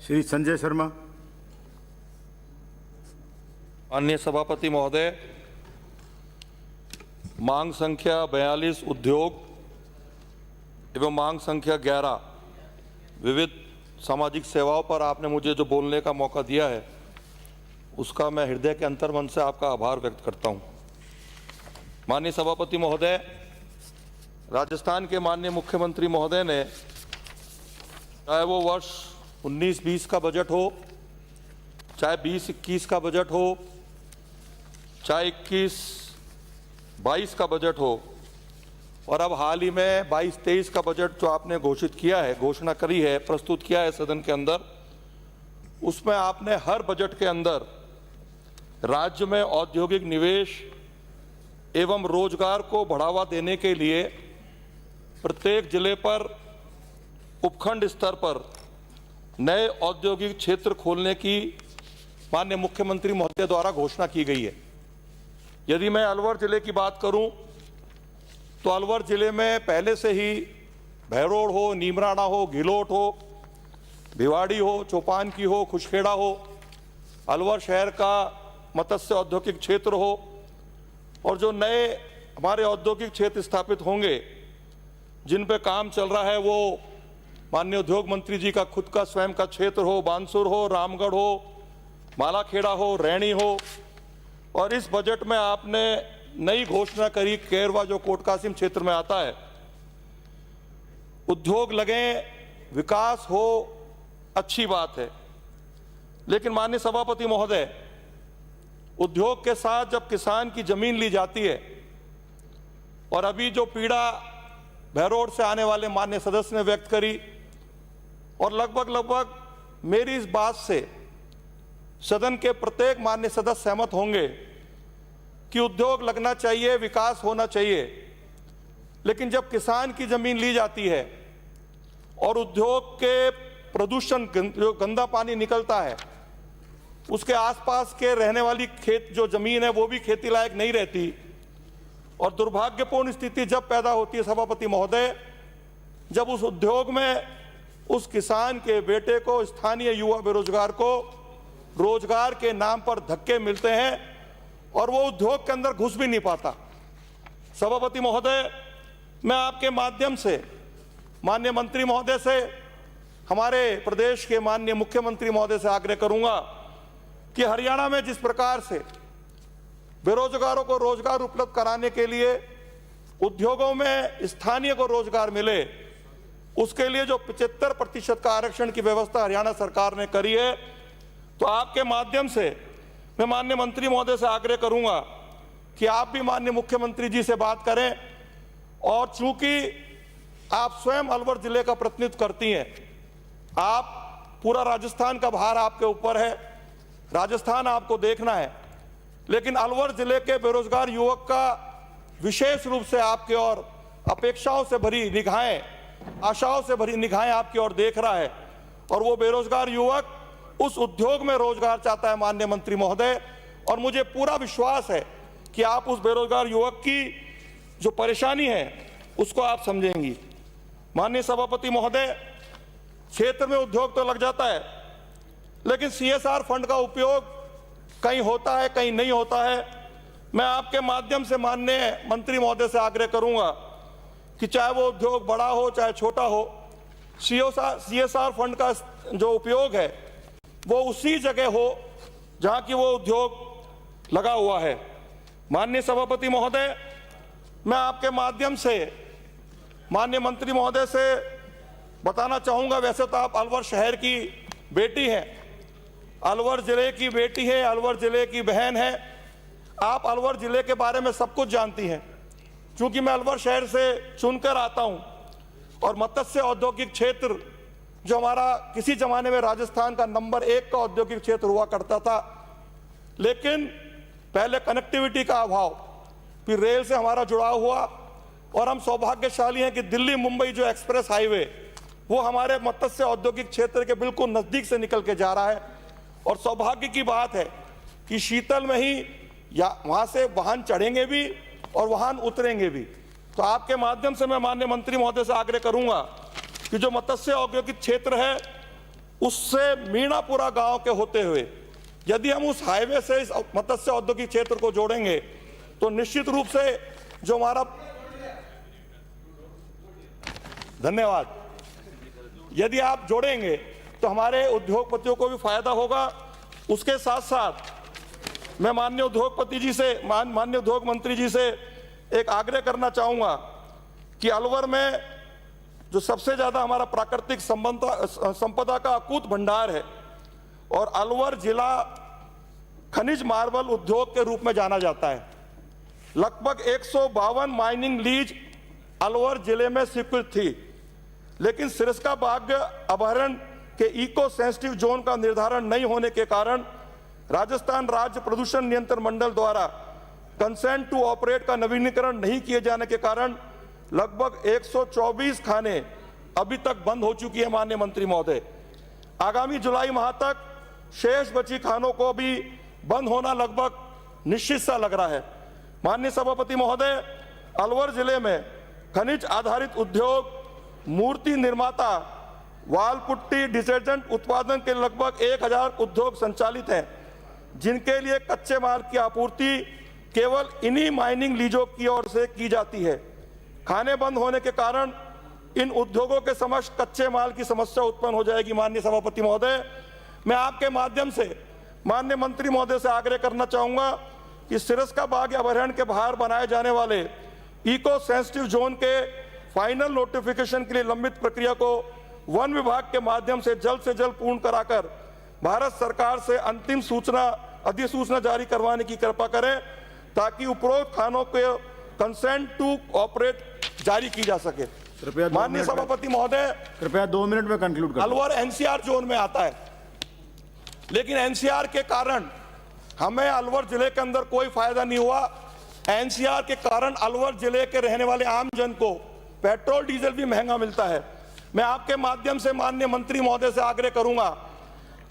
श्री संजय शर्मा। माननीय सभापति महोदय, मांग संख्या 42 उद्योग एवं मांग संख्या 11 विविध सामाजिक सेवाओं पर आपने मुझे जो बोलने का मौका दिया है उसका मैं हृदय के अंतर्मन से आपका आभार व्यक्त करता हूं। माननीय सभापति महोदय, राजस्थान के माननीय मुख्यमंत्री महोदय ने चाहे वो वर्ष 19-20 का बजट हो, चाहे 20-21 का बजट हो, चाहे 21-22 का बजट हो, और अब हाल ही में 22-23 का बजट जो आपने घोषित किया है, घोषणा करी है, प्रस्तुत किया है सदन के अंदर, उसमें आपने हर बजट के अंदर राज्य में औद्योगिक निवेश एवं रोजगार को बढ़ावा देने के लिए प्रत्येक जिले पर उपखंड स्तर पर नए औद्योगिक क्षेत्र खोलने की माननीय मुख्यमंत्री महोदय द्वारा घोषणा की गई है। यदि मैं अलवर जिले की बात करूं तो अलवर जिले में पहले से ही भैरोड़ हो, नीमराणा हो, घिलोट हो, भिवाड़ी हो, चौपान की हो, खुशखेड़ा हो, अलवर शहर का मत्स्य औद्योगिक क्षेत्र हो, और जो नए हमारे औद्योगिक क्षेत्र स्थापित होंगे जिन पे काम चल रहा है, वो माननीय उद्योग मंत्री जी का खुद का स्वयं का क्षेत्र हो, बानसूर हो, रामगढ़ हो, मालाखेड़ा हो, रैणी हो, और इस बजट में आपने नई घोषणा करी केरवा जो कोटकासिम क्षेत्र में आता है। उद्योग लगे, विकास हो, अच्छी बात है, लेकिन माननीय सभापति महोदय, उद्योग के साथ जब किसान की जमीन ली जाती है, और अभी जो पीड़ा भैरोड़ से आने वाले माननीय सदस्य ने व्यक्त करी, और लगभग मेरी इस बात से सदन के प्रत्येक माननीय सदस्य सहमत होंगे कि उद्योग लगना चाहिए, विकास होना चाहिए, लेकिन जब किसान की जमीन ली जाती है और उद्योग के प्रदूषण जो गंदा पानी निकलता है उसके आसपास के रहने वाली खेत जो जमीन है वो भी खेती लायक नहीं रहती, और दुर्भाग्यपूर्ण स्थिति जब पैदा होती है सभापति महोदय, जब उस उद्योग में उस किसान के बेटे को, स्थानीय युवा बेरोजगार को रोजगार के नाम पर धक्के मिलते हैं और वो उद्योग के अंदर घुस भी नहीं पाता। सभापति महोदय, मैं आपके माध्यम से माननीय मंत्री महोदय से, हमारे प्रदेश के माननीय मुख्यमंत्री महोदय से आग्रह करूंगा कि हरियाणा में जिस प्रकार से बेरोजगारों को रोजगार उपलब्ध कराने के लिए उद्योगों में स्थानीय को रोजगार मिले, उसके लिए जो 75% का आरक्षण की व्यवस्था हरियाणा सरकार ने करी है, तो आपके माध्यम से मैं माननीय मंत्री महोदय से आग्रह करूंगा कि आप भी माननीय मुख्यमंत्री जी से बात करें, और चूंकि आप स्वयं अलवर जिले का प्रतिनिधित्व करती हैं, आप पूरा राजस्थान का भार आपके ऊपर है, राजस्थान आपको देखना है, लेकिन अलवर जिले के बेरोजगार युवक का विशेष रूप से आपके और अपेक्षाओं से भरी निगाहें, आशाओं से भरी निगाहें आपकी ओर देख रहा है, और वो बेरोजगार युवक उस उद्योग में रोजगार चाहता है माननीय मंत्री महोदय, और मुझे पूरा विश्वास है कि आप उस बेरोजगार युवक की जो परेशानी है उसको आप समझेंगी। माननीय सभापति महोदय, क्षेत्र में उद्योग तो लग जाता है, लेकिन CSR फंड का उपयोग कहीं होता है, कहीं नहीं होता है। मैं आपके माध्यम से माननीय मंत्री महोदय से आग्रह करूंगा कि चाहे वो उद्योग बड़ा हो चाहे छोटा हो, CSR फंड का जो उपयोग है वो उसी जगह हो जहां की वो उद्योग लगा हुआ है। माननीय सभापति महोदय, मैं आपके माध्यम से माननीय मंत्री महोदय से बताना चाहूंगा, वैसे तो आप अलवर शहर की बेटी हैं, अलवर जिले की बेटी है, अलवर जिले की बहन है, आप अलवर जिले के बारे में सब कुछ जानती हैं। चूंकि मैं अलवर शहर से चुनकर आता हूं, और मत्स्य औद्योगिक क्षेत्र जो हमारा किसी जमाने में राजस्थान का नंबर 1 का औद्योगिक क्षेत्र हुआ करता था, लेकिन पहले कनेक्टिविटी का अभाव, फिर रेल से हमारा जुड़ाव हुआ, और हम सौभाग्यशाली हैं कि दिल्ली मुंबई जो एक्सप्रेस हाईवे वो हमारे मत्स्य औद्योगिक क्षेत्र के बिल्कुल नजदीक से निकल के जा रहा है, और सौभाग्य की बात है कि शीतल में ही या वहां से वाहन चढ़ेंगे भी और वाहन उतरेंगे भी। तो आपके माध्यम से मैं माननीय मंत्री महोदय से आग्रह करूंगा कि जो मत्स्य औद्योगिक क्षेत्र है उससे मीणापुरा गांव के होते हुए यदि हम उस हाईवे से इस मत्स्य औद्योगिक क्षेत्र को जोड़ेंगे तो निश्चित रूप से जो हमारा, धन्यवाद, यदि आप जोड़ेंगे तो हमारे उद्योगपतियों को भी फायदा होगा। उसके साथ साथ मैं माननीय उद्योगपति जी से, माननीय उद्योग मंत्री जी से एक आग्रह करना चाहूंगा कि अलवर में जो सबसे ज्यादा हमारा प्राकृतिक संपदा का अकूत भंडार है और अलवर जिला खनिज मार्बल उद्योग के रूप में जाना जाता है। लगभग 152 माइनिंग लीज अलवर जिले में स्वीकृत थी, लेकिन सिरस्का बाघ अभयारण्य के इको सेंसिटिव जोन का निर्धारण नहीं होने के कारण राजस्थान राज्य प्रदूषण नियंत्रण मंडल द्वारा कंसेंट टू ऑपरेट का नवीनीकरण नहीं किए जाने के कारण लगभग 124 खाने अभी तक बंद हो चुकी है। माननीय मंत्री महोदय, आगामी जुलाई माह तक शेष बची खानों को भी बंद होना लगभग निश्चित सा लग रहा है। माननीय सभापति महोदय, अलवर जिले में खनिज आधारित उद्योग, मूर्ति निर्माता, वाल पुट्टी, डिटर्जेंट उत्पादन के लगभग 1000 उद्योग संचालित हैं, जिनके लिए कच्चे माल की आपूर्ति केवल इन्हीं माइनिंग लीजों की ओर से की जाती है। खाने बंद होने के कारण इन उद्योगों के समक्ष कच्चे माल की समस्या उत्पन्न हो जाएगी। माननीय सभापति महोदय, मैं आपके माध्यम से माननीय मंत्री महोदय से आग्रह करना चाहूंगा कि सिरस्का बाघ अभयारण्य के बाहर बनाए जाने वाले इको सेंसिटिव जोन के फाइनल नोटिफिकेशन के लिए लंबित प्रक्रिया को वन विभाग के माध्यम से जल्द पूर्ण कराकर भारत सरकार से अंतिम अधिसूचना जारी करवाने की कृपा करें, ताकि उपरोक्त खानों के कंसेंट टू ऑपरेट जारी की जा सके। कृपया माननीय सभापति महोदय, कृपया 2 मिनट में कंक्लूड करें। अलवर एनसीआर जोन में आता है, लेकिन एनसीआर के कारण हमें अलवर जिले के अंदर कोई फायदा नहीं हुआ। एनसीआर के कारण अलवर जिले के रहने वाले आम जन को पेट्रोल डीजल भी महंगा मिलता है। मैं आपके माध्यम से माननीय मंत्री महोदय से आग्रह करूंगा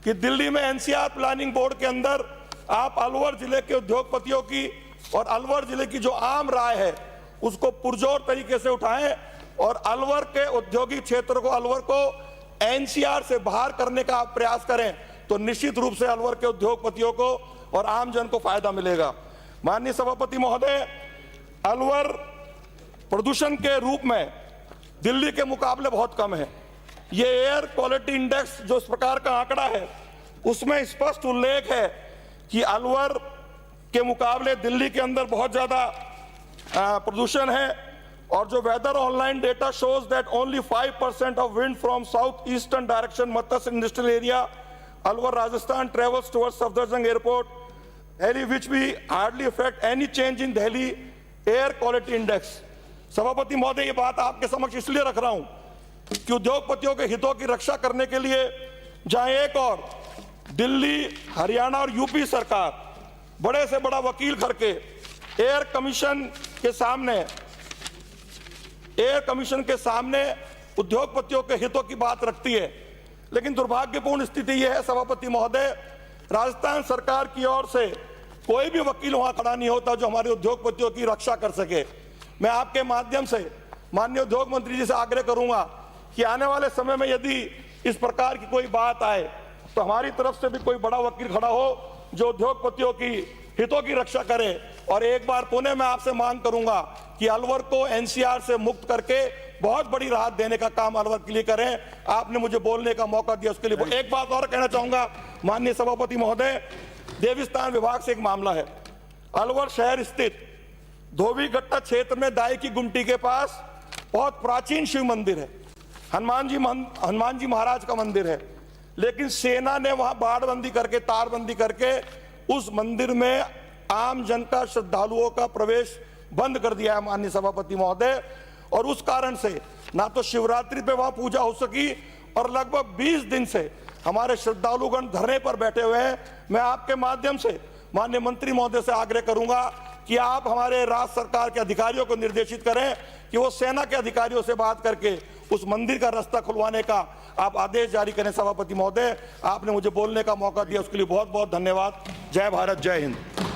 कि दिल्ली में एनसीआर प्लानिंग बोर्ड के अंदर आप अलवर जिले के उद्योगपतियों की और अलवर जिले की जो आम राय है उसको पुरजोर तरीके से उठाएं और अलवर के औद्योगिक क्षेत्र को, अलवर को एनसीआर से बाहर करने का आप प्रयास करें, तो निश्चित रूप से अलवर के उद्योगपतियों को और आम जन को फायदा मिलेगा। माननीय सभापति महोदय, अलवर प्रदूषण के रूप में दिल्ली के मुकाबले बहुत कम है। ये एयर क्वालिटी इंडेक्स जो इस प्रकार का आंकड़ा है उसमें स्पष्ट उल्लेख है कि अलवर के मुकाबले दिल्ली के अंदर बहुत ज्यादा प्रदूषण है। और जो weather online data shows that only 5% of wind from south eastern direction Matsya industrial area Alwar Rajasthan travels towards Safdarjung airport Delhi, which we hardly affect any change in Delhi air quality index। सभापति महोदय, ये बात आपके समक्ष इसलिए रख रहा हूं कि उद्योगपतियों के हितों की रक्षा करने के लिए जहां एक और दिल्ली, हरियाणा और यूपी सरकार बड़े से बड़ा वकील करके एयर कमीशन के सामने उद्योगपतियों के हितों की बात रखती है, लेकिन दुर्भाग्यपूर्ण स्थिति यह है सभापति महोदय, राजस्थान सरकार की ओर से कोई भी वकील वहां खड़ा नहीं होता जो हमारे उद्योगपतियों की रक्षा कर सके। मैं आपके माध्यम से माननीय उद्योग मंत्री जी से आग्रह करूंगा कि आने वाले समय में यदि इस प्रकार की कोई बात आए तो हमारी तरफ से भी कोई बड़ा वकील खड़ा हो जो उद्योगपतियों की हितों की रक्षा करे। और एक बार पुनः मैं आपसे मांग करूंगा कि अलवर को एनसीआर से मुक्त करके बहुत बड़ी राहत देने का काम अलवर के लिए करें। आपने मुझे बोलने का मौका दिया, उसके लिए एक बात और कहना चाहूंगा माननीय सभापति महोदय, देवस्थान विभाग से एक मामला है। अलवर शहर स्थित धोबीघट्टा क्षेत्र में दाई की गुमटी के पास बहुत प्राचीन शिव मंदिर है, हनुमान जी महाराज का मंदिर है, लेकिन सेना ने वहां बाड़बंदी करके, तारबंदी करके उस मंदिर में आम जनता, श्रद्धालुओं का प्रवेश बंद कर दिया है माननीय सभापति महोदय। और उस कारण से ना तो शिवरात्रि पे वहां पूजा हो सकी और लगभग 20 दिन से हमारे श्रद्धालुगण धरने पर बैठे हुए हैं। मैं आपके माध्यम से माननीय मंत्री महोदय से आग्रह करूंगा कि आप हमारे राज्य सरकार के अधिकारियों को निर्देशित करें कि वो सेना के अधिकारियों से बात करके उस मंदिर का रास्ता खुलवाने का आप आदेश जारी करें। सभापति महोदय, आपने मुझे बोलने का मौका दिया, उसके लिए बहुत बहुत धन्यवाद। जय भारत, जय हिंद।